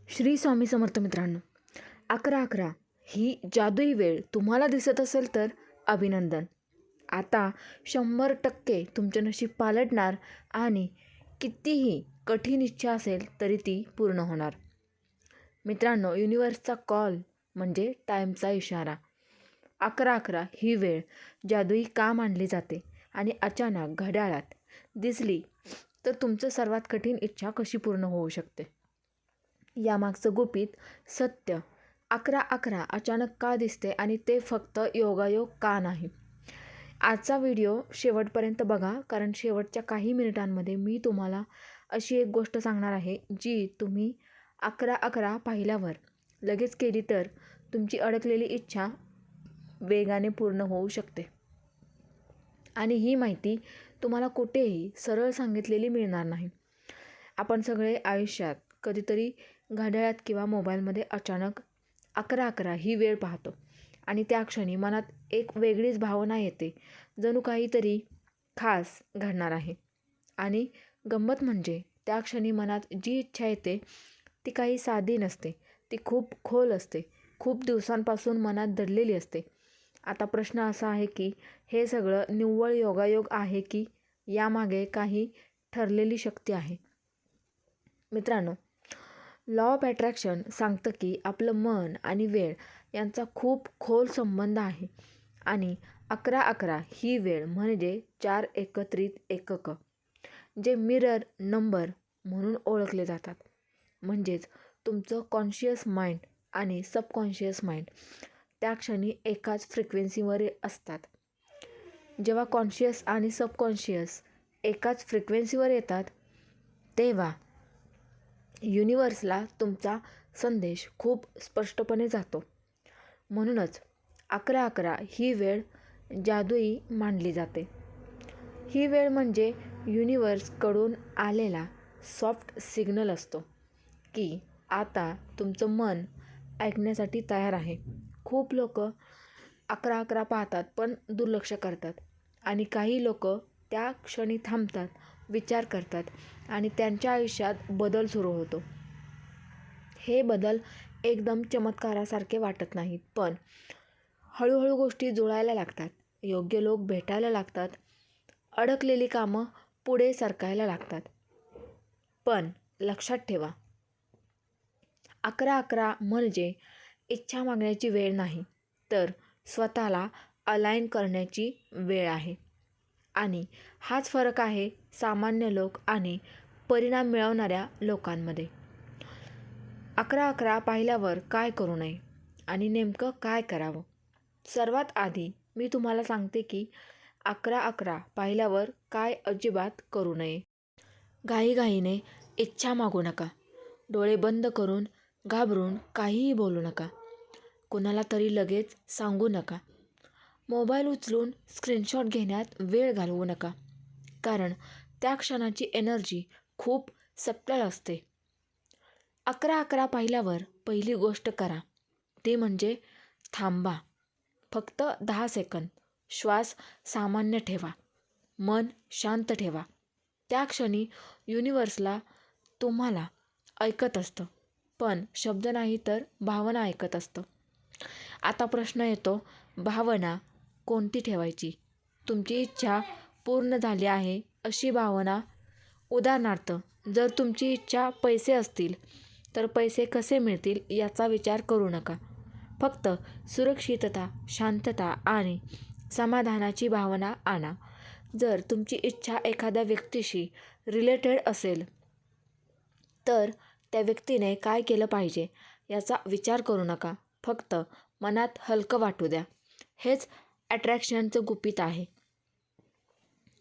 श्री स्वामी समर्थ मित्रांनो, 11:11 ही जादुई वेळ तुम्हाला दिसत असेल तर अभिनंदन. आता 100% तुमचे नशीब पालटणार आणि कितीही कठीण इच्छा असेल तरी ती पूर्ण होणार. मित्रांनो, युनिवर्सचा कॉल म्हणजे टाईमचा इशारा. 11:11 ही वेळ जादुई का मानली जाते आणि अचानक घड्याळात दिसली तर तुमचं सर्वात कठीण इच्छा कशी पूर्ण होऊ शकते? यामागचं गुपित सत्य 11:11 अचानक का दिसते आणि ते फक्त योगायोग का नाही? आजचा व्हिडिओ शेवटपर्यंत बघा, कारण शेवटच्या काही मिनिटांमध्ये मी तुम्हाला अशी एक गोष्ट सांगणार आहे जी तुम्ही 11:11 पाहिल्यावर लगेच केली तर तुमची अडकलेली इच्छा वेगाने पूर्ण होऊ शकते. आणि ही माहिती तुम्हाला कुठेही सरळ सांगितलेली मिळणार नाही. आपण सगळे आयुष्यात कधीतरी घड्याळात किंवा मोबाईलमध्ये अचानक 11:11 ही वेळ पाहतो आणि त्या क्षणी मनात एक वेगळीच भावना येते, जणू काहीतरी खास घडणार आहे. आणि गंमत म्हणजे त्या क्षणी मनात जी इच्छा येते ती काही साधी नसते, ती खूप खोल असते, खूप दिवसांपासून मनात दडलेली असते. आता प्रश्न असा आहे की हे सगळं निव्वळ योगायोग आहे की यामागे काही ठरलेली शक्ती आहे? मित्रांनो, लॉ ऑफ अट्रॅक्शन सांगतं की आपलं मन आणि वेळ यांचा खूप खोल संबंध आहे आणि 11:11 ही वेळ म्हणजे 4 एकत्रित एकक जे मिरर नंबर म्हणून ओळखले जातात. म्हणजेच तुमचं कॉन्शियस माइंड आणि सबकॉन्शियस माइंड त्या क्षणी एकाच फ्रिक्वेन्सीवर असतात. जेव्हा कॉन्शियस आणि सबकॉन्शियस एकाच फ्रिक्वेन्सीवर येतात तेव्हा युनिवर्सला तुमचा संदेश खूप स्पष्टपणे जातो. म्हणूनच 11:11 ही वेळ जादुई मानली जाते. ही वेळ म्हणजे युनिवर्सकडून आलेला सॉफ्ट सिग्नल असतो की आता तुमचं मन ऐकण्यासाठी तयार आहे. खूप लोक 11:11 पाहतात पण दुर्लक्ष करतात आणि काही लोक त्या क्षणी थांबतात, विचार करतात आणि त्यांच्या आयुष्यात बदल सुरू होतो. हे बदल एकदम चमत्कारासारखे वाटत नाहीत, पण हळूहळू गोष्टी जुळायला लागतात, योग्य लोक भेटायला लागतात, अडकलेली कामं पुढे सरकायला लागतात. पण लक्षात ठेवा, 11:11 म्हणजे इच्छा मागण्याची वेळ नाही, तर स्वतःला अलाइन करण्याची वेळ आहे. आणि हाच फरक आहे सामान्य लोक आणि परिणाम मिळवणाऱ्या लोकांमध्ये. 11:11 पाहिल्यावर काय करू नये आणि नेमकं काय करावं? सर्वात आधी मी तुम्हाला सांगते की 11:11 पाहिल्यावर काय अजिबात करू नये. घाईघाईने इच्छा मागू नका. डोळे बंद करून घाबरून काहीही बोलू नका. कुणाला तरी लगेच सांगू नका. मोबाईल उचलून स्क्रीनशॉट घेण्यात वेळ घालवू नका, कारण त्या क्षणाची एनर्जी खूप सटल असते. 11:11 पाहिल्यावर पहिली गोष्ट करा ती म्हणजे थांबा. फक्त 10 सेकंद श्वास सामान्य ठेवा, मन शांत ठेवा. त्या क्षणी युनिवर्सला तुम्हाला ऐकत असतं, पण शब्द नाही तर भावना ऐकत असतं. आता प्रश्न येतो, भावना कोणती ठेवायची? तुमची इच्छा पूर्ण झाली आहे अशी भावना. उदाहरणार्थ, जर तुमची इच्छा पैसे असतील तर पैसे कसे मिळतील याचा विचार करू नका. फक्त सुरक्षितता, शांतता आणि समाधानाची भावना आणा. जर तुमची इच्छा एखाद्या व्यक्तीशी रिलेटेड असेल तर त्या व्यक्तीने काय केलं पाहिजे याचा विचार करू नका. फक्त मनात हलकं वाटू द्या. हेच अट्रॅक्शनचं गुपित आहे.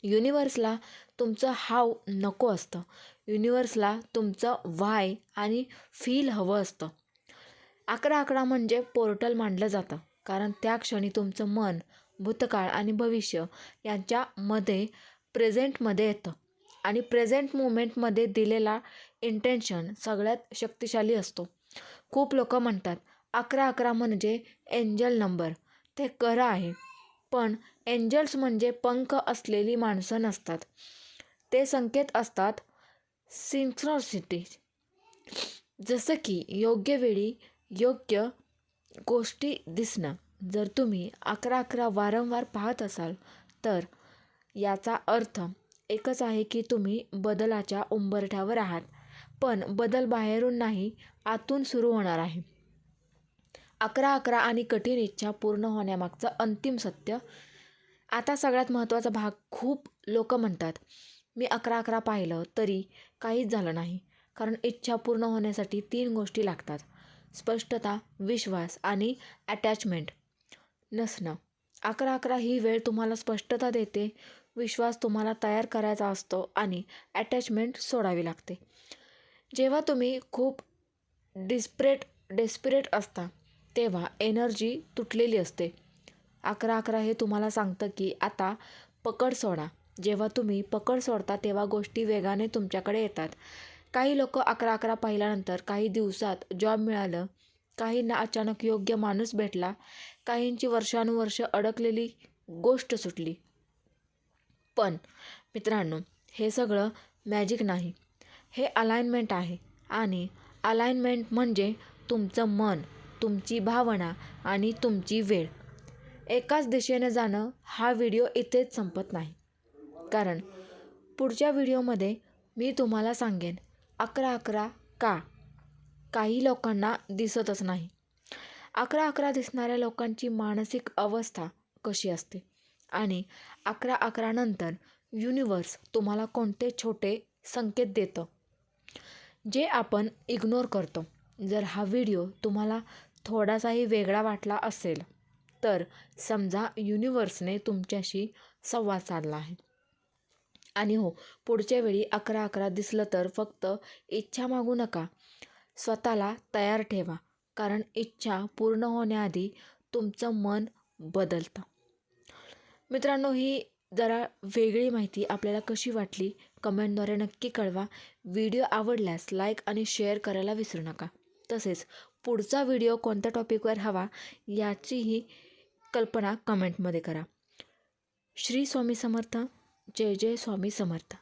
युनिवर्सला तुमचं हाव नको असतं. युनिवर्सला तुमचं व्हाय आणि फील हवं असतं. 11:11 म्हणजे पोर्टल मानलं जातं, कारण त्या क्षणी तुमचं मन भूतकाळ आणि भविष्य यांच्यामध्ये प्रेझेंटमध्ये येतं आणि प्रेझेंट मुमेंटमध्ये दिलेला इंटेन्शन सगळ्यात शक्तिशाली असतो. खूप लोक म्हणतात 11:11 म्हणजे एंजल नंबर. ते खरं आहे, पण एंजल्स म्हणजे पंख असलेली माणसं नसतात. ते संकेत असतात, सिंक्रोनिसिटी. जसं की योग्य वेळी योग्य गोष्टी दिसणं. जर तुम्ही 11-11 वारंवार पाहत असाल तर याचा अर्थ एकच आहे की तुम्ही बदलाच्या उंबरठ्यावर आहात. पण बदल बाहेरून नाही, आतून सुरू होणार आहे. 11-11 आणि कठीण इच्छा पूर्ण होण्यामागचं अंतिम सत्य. आता सगळ्यात महत्त्वाचा भाग. खूप लोक म्हणतात मी 11-11 पाहिलं तरी काहीच झालं नाही. कारण इच्छा पूर्ण होण्यासाठी 3 गोष्टी लागतात: स्पष्टता, विश्वास आणि अटॅचमेंट नसणं. 11-11 ही वेळ तुम्हाला स्पष्टता देते, विश्वास तुम्हाला तयार करायचा असतो आणि अटॅचमेंट सोडावी लागते. जेव्हा तुम्ही खूप डेस्परेट असता तेव्हा एनर्जी तुटलेली असते. 11-11 हे तुम्हाला सांगतं की आता पकड सोडा. जेव्हा तुम्ही पकड सोडता तेव्हा गोष्टी वेगाने तुमच्याकडे येतात. काही लोक 11-11 पाहिल्यानंतर काही दिवसात जॉब मिळालं, काहींना अचानक योग्य माणूस भेटला, काहींची वर्षानुवर्ष अडकलेली गोष्ट सुटली. पण मित्रांनो, हे सगळं मॅजिक नाही, हे अलाइनमेंट आहे. आणि अलाइनमेंट म्हणजे तुमचं मन, तुमची भावना आणि तुमची वेळ एकाच दिशेने जाणं. हा व्हिडिओ इथेच संपत नाही, कारण पुढच्या व्हिडिओमध्ये मी तुम्हाला सांगेन 11-11 का काही लोकांना दिसतच नाही. 11-11 दिसणाऱ्या लोकांची मानसिक अवस्था कशी असते आणि 11-11 नंतर युनिवर्स तुम्हाला कोणते छोटे संकेत देतं जे आपण इग्नोर करतो. जर हा व्हिडिओ तुम्हाला थोडासाही वेगळा वाटला असेल तर समजा युनिवर्सने तुमच्याशी संवाद साधला आहे. आणि हो, पुढच्या वेळी 11-11 दिसलं तर फक्त इच्छा मागू नका, स्वतःला तयार ठेवा. कारण इच्छा पूर्ण होण्याआधी तुमचं मन बदलतं. मित्रांनो, ही जरा वेगळी माहिती आपल्याला कशी वाटली कमेंटद्वारे नक्की कळवा. व्हिडिओ आवडल्यास लाईक आणि शेअर करायला विसरू नका. तसेच पुढचा व्हिडिओ कोणत्या टॉपिकवर हवा याचीही कल्पना कमेंटमध्ये करा. श्री स्वामी समर्थ. जय जय स्वामी समर्थ.